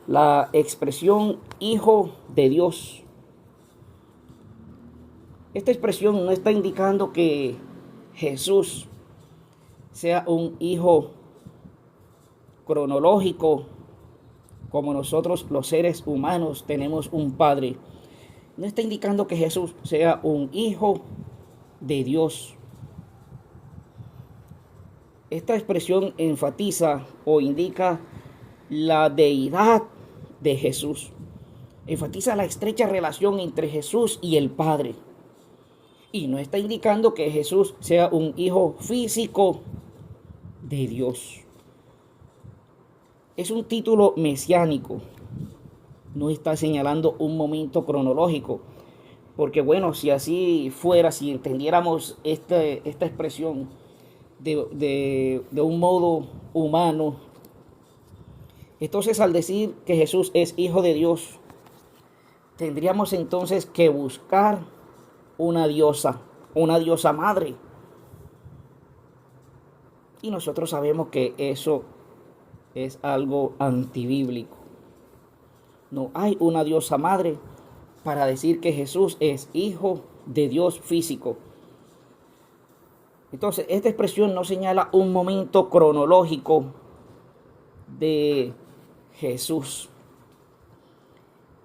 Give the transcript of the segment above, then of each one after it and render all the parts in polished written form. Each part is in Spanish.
la expresión Hijo de Dios. Esta expresión no está indicando que Jesús sea un hijo cronológico, como nosotros los seres humanos tenemos un padre. No está indicando que Jesús sea un hijo de Dios. Esta expresión enfatiza o indica la deidad de Jesús. Enfatiza la estrecha relación entre Jesús y el Padre. Y no está indicando que Jesús sea un hijo físico de Dios. Es un título mesiánico. No está señalando un momento cronológico. Porque bueno, si así fuera, si entendiéramos esta expresión de un modo humano, entonces al decir que Jesús es hijo de Dios, tendríamos entonces que buscar una diosa madre. Y nosotros sabemos que eso es algo antibíblico. No hay una diosa madre para decir que Jesús es hijo de Dios físico. Entonces, esta expresión no señala un momento cronológico de Jesús.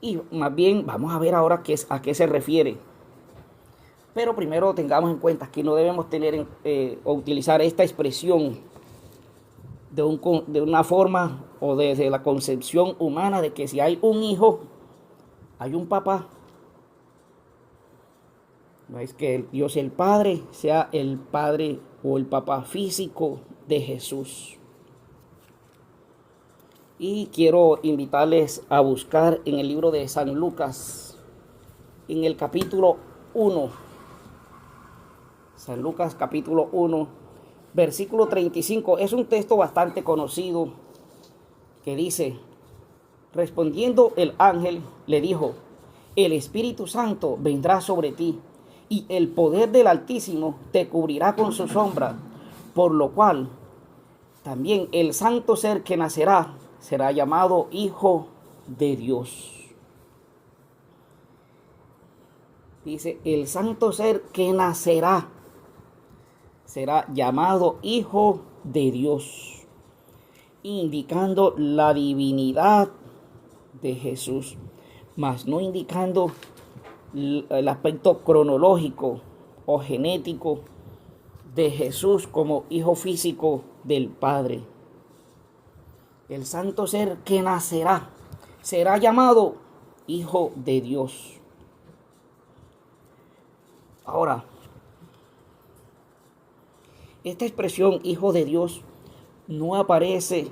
Y más bien vamos a ver ahora a qué se refiere. Pero primero tengamos en cuenta que no debemos tener o utilizar esta expresión de una forma o desde la concepción humana de que si hay un hijo, hay un papá. No es que Dios el Padre sea el Padre o el papá físico de Jesús. Y quiero invitarles a buscar en el libro de San Lucas, en el capítulo 1. San Lucas capítulo 1, versículo 35. Es un texto bastante conocido que dice: respondiendo el ángel le dijo, el Espíritu Santo vendrá sobre ti, y el poder del Altísimo te cubrirá con su sombra, por lo cual también el santo ser que nacerá será llamado Hijo de Dios. Dice, el santo ser que nacerá será llamado Hijo de Dios, indicando la divinidad de Jesús, mas no indicando el aspecto cronológico o genético de Jesús como hijo físico del Padre. El santo ser que nacerá será llamado Hijo de Dios. Ahora, esta expresión Hijo de Dios no aparece,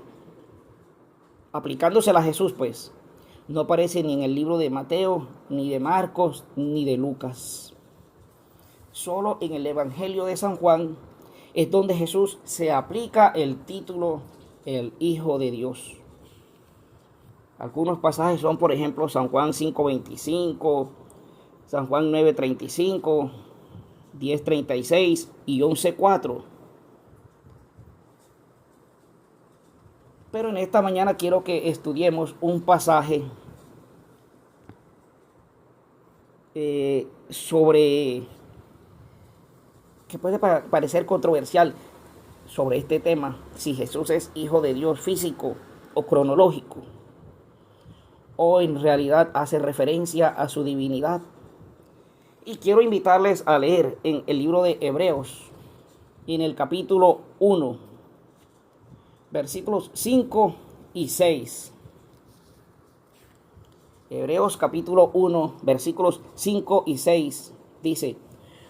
aplicándosela a Jesús, pues, no aparece ni en el libro de Mateo, ni de Marcos, ni de Lucas. Solo en el Evangelio de San Juan es donde Jesús se aplica el título el Hijo de Dios. Algunos pasajes son, por ejemplo, San Juan 5:25, San Juan 9:35, 10:36 y 11:4. Pero en esta mañana quiero que estudiemos un pasaje sobre, que puede parecer controversial, sobre este tema, si Jesús es hijo de Dios físico o cronológico, o en realidad hace referencia a su divinidad. Y quiero invitarles a leer en el libro de Hebreos, en el capítulo 1, versículos 5 y 6. Hebreos capítulo 1, versículos 5 y 6 dice: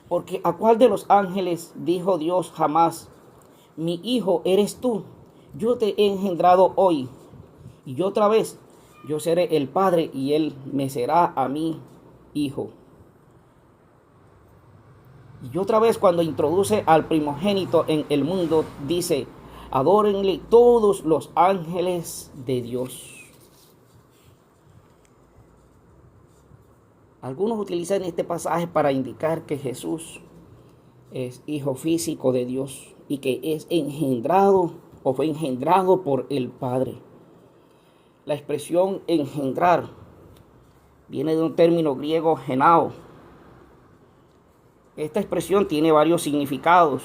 porque ¿a cuál de los ángeles dijo Dios jamás, mi hijo eres tú, yo te he engendrado hoy, y otra vez yo seré el padre y él me será a mí hijo? Y otra vez cuando introduce al primogénito en el mundo, dice: adórenle todos los ángeles de Dios. Algunos utilizan este pasaje para indicar que Jesús es hijo físico de Dios y que es engendrado o fue engendrado por el Padre. La expresión engendrar viene de un término griego genao. Esta expresión tiene varios significados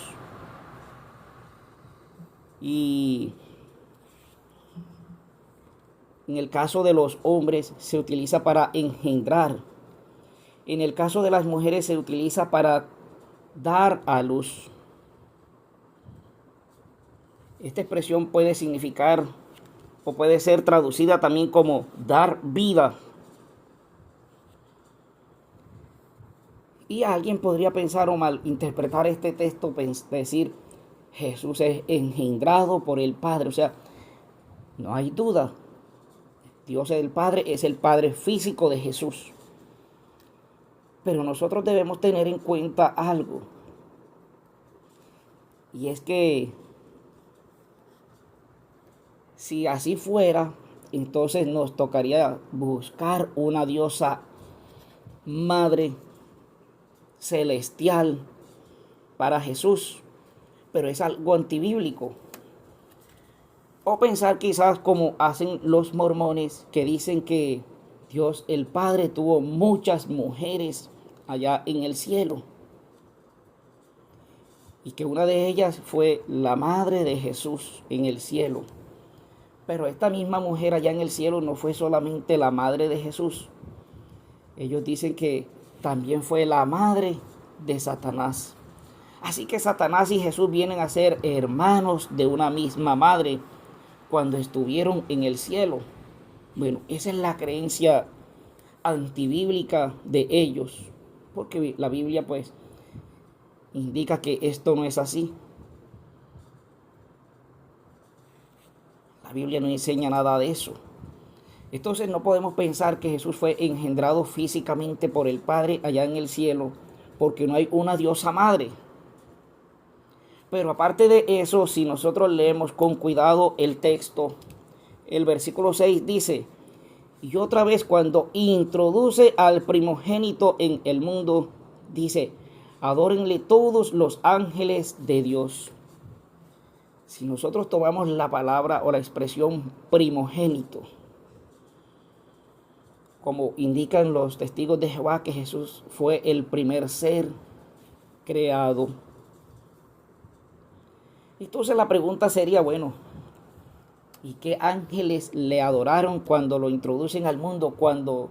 y en el caso de los hombres se utiliza para engendrar. En el caso de las mujeres se utiliza para dar a luz. Esta expresión puede significar o puede ser traducida también como dar vida. Y alguien podría pensar o malinterpretar este texto, decir Jesús es engendrado por el Padre. O sea, no hay duda. Dios el Padre es el Padre físico de Jesús. Pero nosotros debemos tener en cuenta algo. Y es que si así fuera, entonces nos tocaría buscar una diosa madre celestial para Jesús. Pero es algo antibíblico. O pensar quizás como hacen los mormones, que dicen que Dios el Padre tuvo muchas mujeres allá en el cielo. Y que una de ellas fue la madre de Jesús en el cielo. Pero esta misma mujer allá en el cielo no fue solamente la madre de Jesús. Ellos dicen que también fue la madre de Satanás. Así que Satanás y Jesús vienen a ser hermanos de una misma madre cuando estuvieron en el cielo. Bueno, esa es la creencia antibíblica de ellos, porque la Biblia pues indica que esto no es así. La Biblia no enseña nada de eso. Entonces no podemos pensar que Jesús fue engendrado físicamente por el Padre allá en el cielo, porque no hay una diosa madre. Pero aparte de eso, si nosotros leemos con cuidado el texto, el versículo 6 dice: y otra vez cuando introduce al primogénito en el mundo, dice: adórenle todos los ángeles de Dios. Si nosotros tomamos la palabra o la expresión primogénito, como indican los testigos de Jehová, que Jesús fue el primer ser creado. Entonces la pregunta sería, bueno, ¿y qué ángeles le adoraron cuando lo introducen al mundo, cuando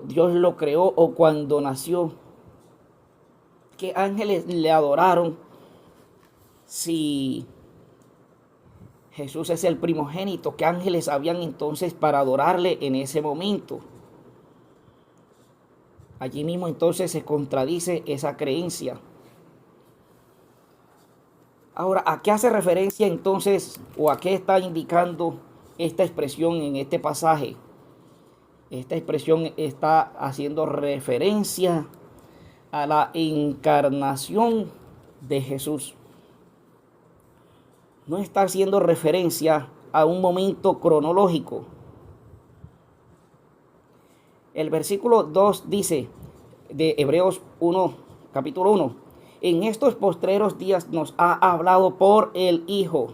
Dios lo creó o cuando nació? ¿Qué ángeles le adoraron si Jesús es el primogénito? ¿Qué ángeles habían entonces para adorarle en ese momento? Allí mismo entonces se contradice esa creencia. Ahora, ¿a qué hace referencia entonces o a qué está indicando esta expresión en este pasaje? Esta expresión está haciendo referencia a la encarnación de Jesús. No está haciendo referencia a un momento cronológico. El versículo 2 dice de Hebreos 1, capítulo 1: en estos postreros días nos ha hablado por el Hijo,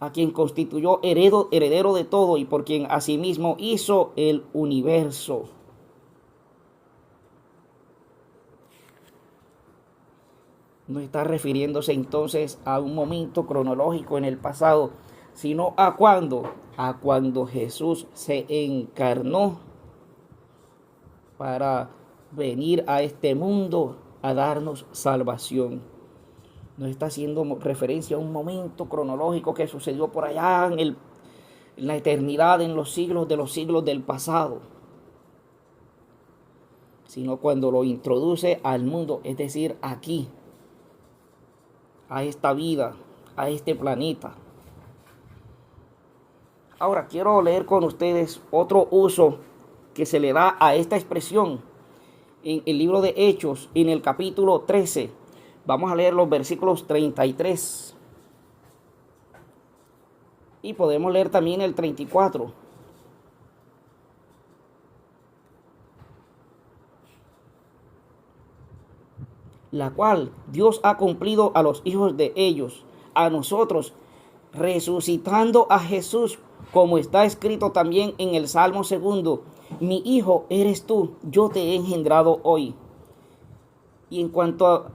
a quien constituyó heredero de todo y por quien asimismo hizo el universo. No está refiriéndose entonces a un momento cronológico en el pasado, sino a cuando Jesús se encarnó para venir a este mundo a darnos salvación. No está haciendo referencia a un momento cronológico que sucedió por allá en la eternidad, en los siglos de los siglos del pasado, sino cuando lo introduce al mundo, es decir, aquí, a esta vida, a este planeta. Ahora quiero leer con ustedes otro uso que se le da a esta expresión en el libro de Hechos, en el capítulo 13. Vamos a leer los versículos 33. Y podemos leer también el 34. La cual Dios ha cumplido a los hijos de ellos, a nosotros, resucitando a Jesús, como está escrito también en el Salmo 2, mi hijo eres tú, yo te he engendrado hoy. Y en cuanto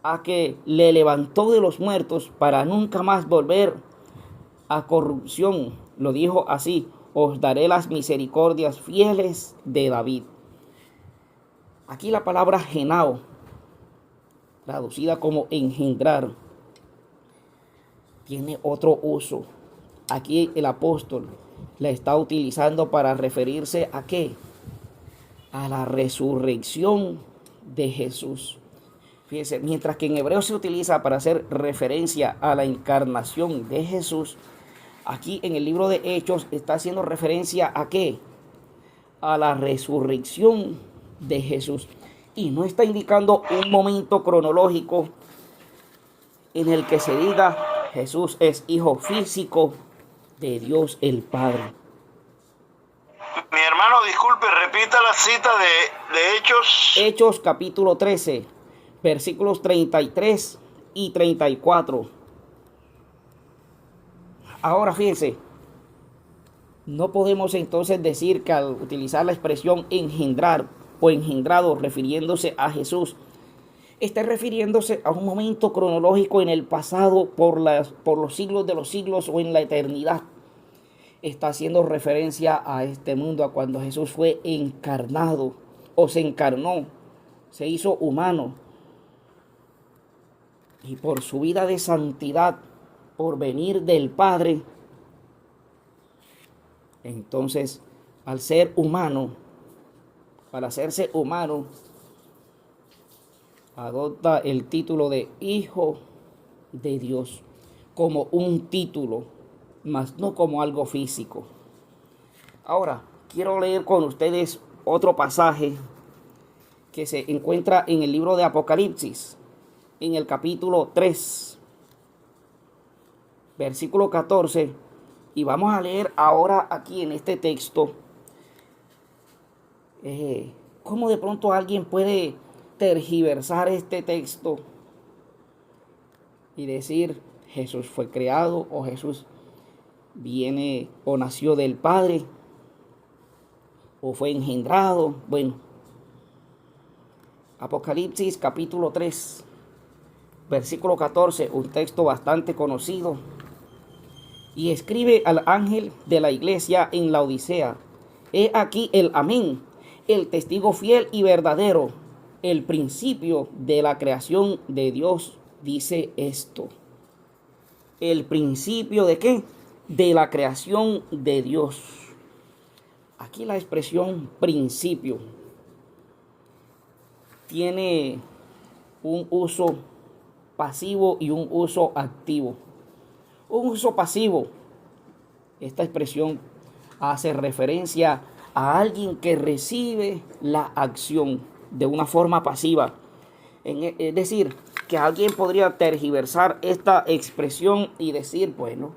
a que le levantó de los muertos para nunca más volver a corrupción, lo dijo así: os daré las misericordias fieles de David. Aquí la palabra genao, traducida como engendrar, tiene otro uso. Aquí el apóstol la está utilizando para referirse a ¿qué? A la resurrección de Jesús. Fíjense, mientras que en hebreo se utiliza para hacer referencia a la encarnación de Jesús, aquí en el libro de Hechos está haciendo referencia a ¿qué? A la resurrección de Jesús. Y no está indicando un momento cronológico en el que se diga Jesús es hijo físico de Dios el Padre. Mi hermano, disculpe, repita la cita de Hechos. Hechos capítulo 13, versículos 33 y 34. Ahora fíjense, no podemos entonces decir que al utilizar la expresión engendrar o engendrado refiriéndose a Jesús, está refiriéndose a un momento cronológico en el pasado por los siglos de los siglos o en la eternidad. Está haciendo referencia a este mundo, a cuando Jesús fue encarnado o se encarnó, se hizo humano. Y por su vida de santidad, por venir del Padre, entonces al ser humano, para hacerse humano, adopta el título de Hijo de Dios como un título, mas no como algo físico. Ahora, quiero leer con ustedes otro pasaje que se encuentra en el libro de Apocalipsis, en el capítulo 3, versículo 14, y vamos a leer ahora aquí en este texto cómo de pronto alguien puede tergiversar este texto y decir Jesús fue creado o Jesús viene o nació del Padre o fue engendrado. Bueno, Apocalipsis capítulo 3, versículo 14, un texto bastante conocido. Y escribe al ángel de la iglesia en la Odisea: he aquí el amén, el testigo fiel y verdadero, el principio de la creación de Dios, dice esto. ¿El principio de qué? De la creación de Dios. Aquí la expresión principio tiene un uso pasivo y un uso activo. Un uso pasivo, esta expresión hace referencia a alguien que recibe la acción de una forma pasiva. Es decir, que alguien podría tergiversar esta expresión y decir, bueno,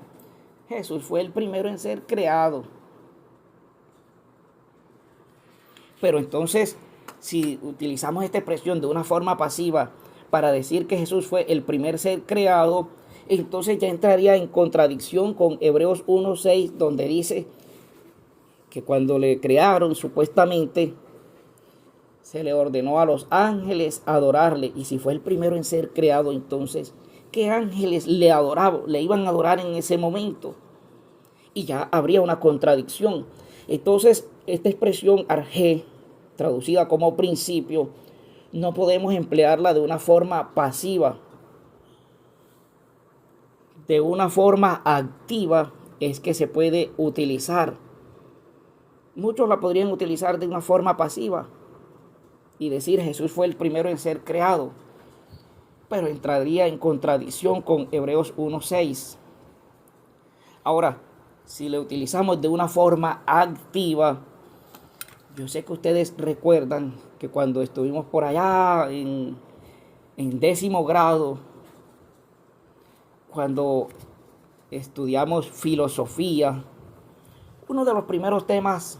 Jesús fue el primero en ser creado. Pero entonces, si utilizamos esta expresión de una forma pasiva para decir que Jesús fue el primer ser creado, entonces ya entraría en contradicción con Hebreos 1:6, donde dice que cuando le crearon supuestamente se le ordenó a los ángeles adorarle. Y si fue el primero en ser creado, entonces ¿qué ángeles le adoraban, le iban a adorar en ese momento? Y ya habría una contradicción. Entonces esta expresión arjé, traducida como principio, no podemos emplearla de una forma pasiva. De una forma activa es que se puede utilizar. Muchos la podrían utilizar de una forma pasiva y decir Jesús fue el primero en ser creado, pero entraría en contradicción con Hebreos 1:6. Ahora, si le utilizamos de una forma activa, yo sé que ustedes recuerdan que cuando estuvimos por allá en 10º grado, cuando estudiamos filosofía, uno de los primeros temas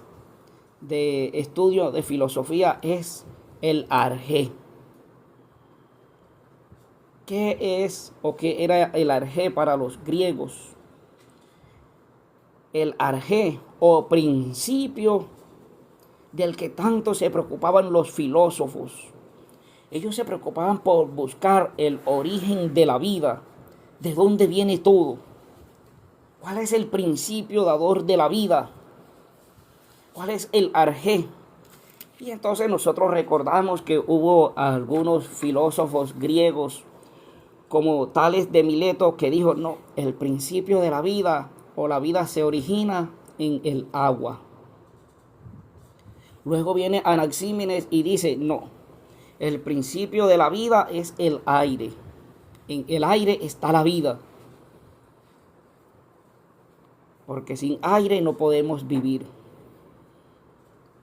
de estudio de filosofía es el arjé. ¿Qué es o qué era el arjé para los griegos? el arjé o principio del que tanto se preocupaban los filósofos. Ellos se preocupaban por buscar el origen de la vida, de dónde viene todo, cuál es el principio dador de la vida, cuál es el arjé. Y entonces nosotros recordamos que hubo algunos filósofos griegos como Tales de Mileto que dijo, no, el principio de la vida o la vida se origina en el agua. Luego viene Anaxímenes y dice, no, el principio de la vida es el aire. En el aire está la vida. Porque sin aire no podemos vivir.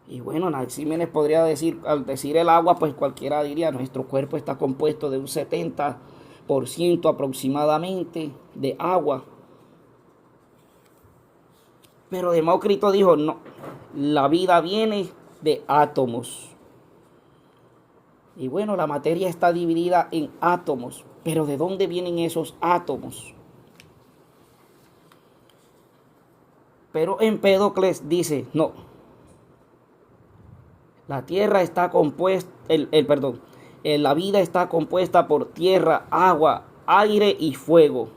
Y bueno, Anaxímenes podría decir, al decir el agua, pues cualquiera diría, nuestro cuerpo está compuesto de un 70% aproximadamente de agua. Pero Demócrito dijo, no, la vida viene de átomos. Y bueno, la materia está dividida en átomos, pero ¿de dónde vienen esos átomos? Pero Empédocles dice, no, la tierra está compuesta, la vida está compuesta por tierra, agua, aire y fuego.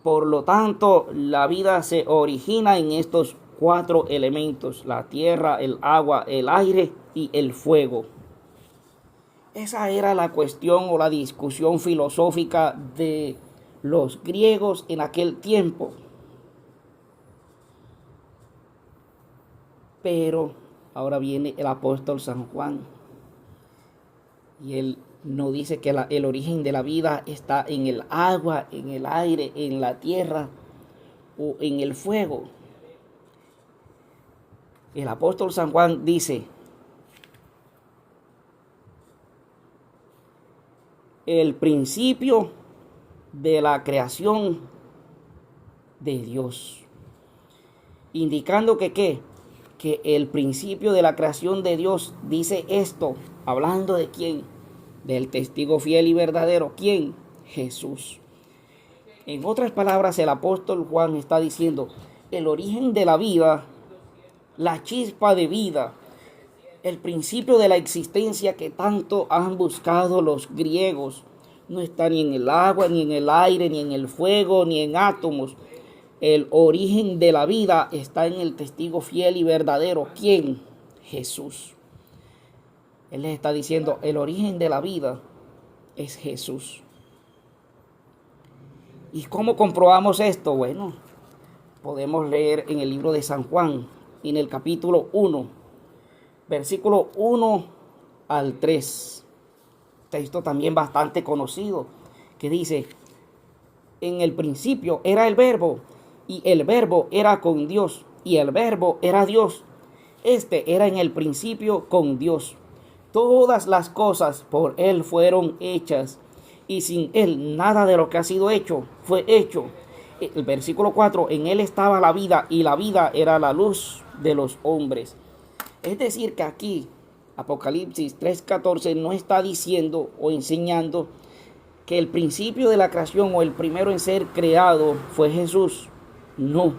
Por lo tanto, la vida se origina en estos 4 elementos, la tierra, el agua, el aire y el fuego. Esa era la cuestión o la discusión filosófica de los griegos en aquel tiempo. Pero ahora viene el apóstol San Juan y él no dice que el origen de la vida está en el agua, en el aire, en la tierra o en el fuego. El apóstol San Juan dice, el principio de la creación de Dios, indicando que ¿qué? Que el principio de la creación de Dios dice esto, hablando de quién, del testigo fiel y verdadero, ¿quién? Jesús. En otras palabras, el apóstol Juan está diciendo, el origen de la vida, la chispa de vida, el principio de la existencia que tanto han buscado los griegos, no está ni en el agua, ni en el aire, ni en el fuego, ni en átomos. El origen de la vida está en el testigo fiel y verdadero. ¿Quién? Jesús. Él les está diciendo, el origen de la vida es Jesús. ¿Y cómo comprobamos esto? Bueno, podemos leer en el libro de San Juan, en el capítulo 1, versículo 1 al 3. Texto también bastante conocido, que dice, en el principio era el verbo, y el verbo era con Dios, y el verbo era Dios. Este era en el principio con Dios. Todas las cosas por Él fueron hechas, y sin Él nada de lo que ha sido hecho fue hecho. El versículo 4, en Él estaba la vida, y la vida era la luz de los hombres. Es decir, que aquí, Apocalipsis 3:14 no está diciendo o enseñando que el principio de la creación o el primero en ser creado fue Jesús. No,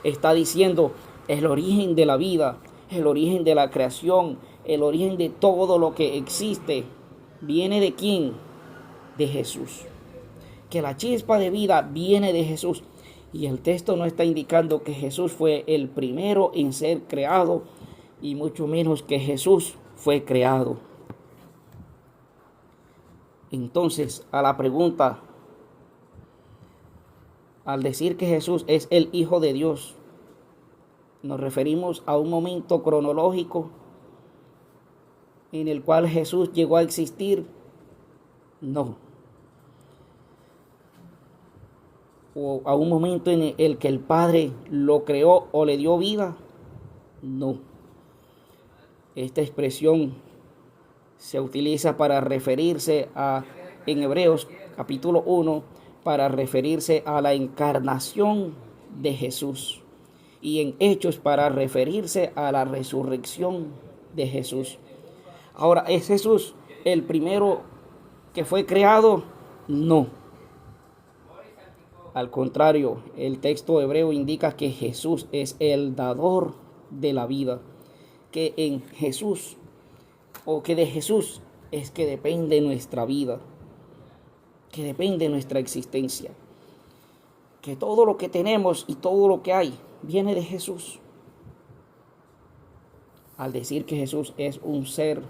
está diciendo el origen de la vida, el origen de la creación, el origen de todo lo que existe. ¿Viene de quién? De Jesús. Que la chispa de vida viene de Jesús. Y el texto no está indicando que Jesús fue el primero en ser creado, y mucho menos que Jesús fue creado. Entonces, a la pregunta, al decir que Jesús es el Hijo de Dios, ¿nos referimos a un momento cronológico en el cual Jesús llegó a existir? No. ¿O a un momento en el que el Padre lo creó o le dio vida? No. Esta expresión se utiliza para referirse en Hebreos capítulo 1, para referirse a la encarnación de Jesús, y en Hechos para referirse a la resurrección de Jesús. Ahora, ¿es Jesús el primero que fue creado? No. Al contrario, el texto hebreo indica que Jesús es el dador de la vida, que en Jesús, o que de Jesús es que depende nuestra vida, que depende nuestra existencia, que todo lo que tenemos y todo lo que hay viene de Jesús. Al decir que Jesús es un ser,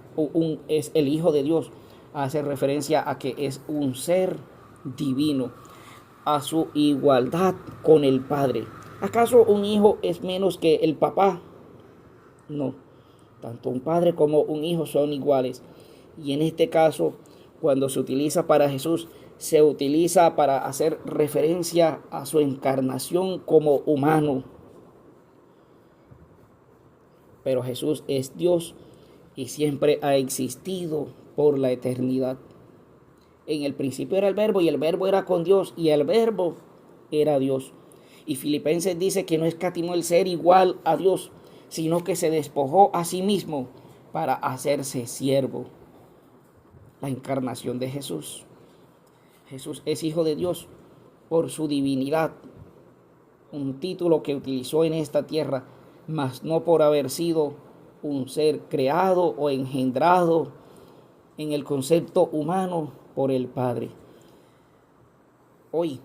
es el Hijo de Dios, hace referencia a que es un ser divino, a su igualdad con el Padre. ¿Acaso un hijo es menos que el papá? No, tanto un padre como un hijo son iguales. Y en este caso, cuando se utiliza para Jesús, se utiliza para hacer referencia a su encarnación como humano. Pero Jesús es Dios y siempre ha existido por la eternidad. En el principio era el Verbo y el Verbo era con Dios y el Verbo era Dios. Y Filipenses dice que no escatimó el ser igual a Dios, sino que se despojó a sí mismo para hacerse siervo. La encarnación de Jesús. Jesús es Hijo de Dios por su divinidad, un título que utilizó en esta tierra, mas no por haber sido un ser creado o engendrado en el concepto humano por el Padre. Hoy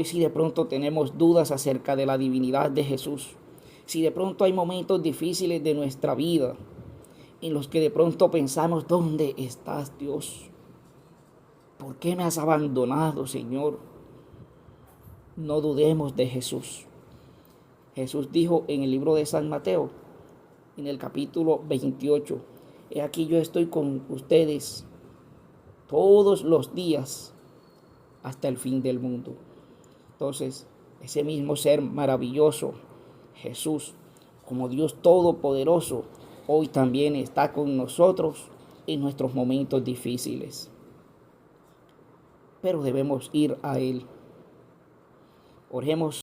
si de pronto tenemos dudas acerca de la divinidad de Jesús, si de pronto hay momentos difíciles de nuestra vida en los que de pronto pensamos, ¿dónde estás, Dios? ¿Por qué me has abandonado, Señor? No dudemos de Jesús. Jesús dijo en el libro de San Mateo, en el capítulo 28, he aquí yo estoy con ustedes todos los días hasta el fin del mundo. Entonces, ese mismo ser maravilloso, Jesús, como Dios Todopoderoso, hoy también está con nosotros en nuestros momentos difíciles. Pero debemos ir a Él. Oremos.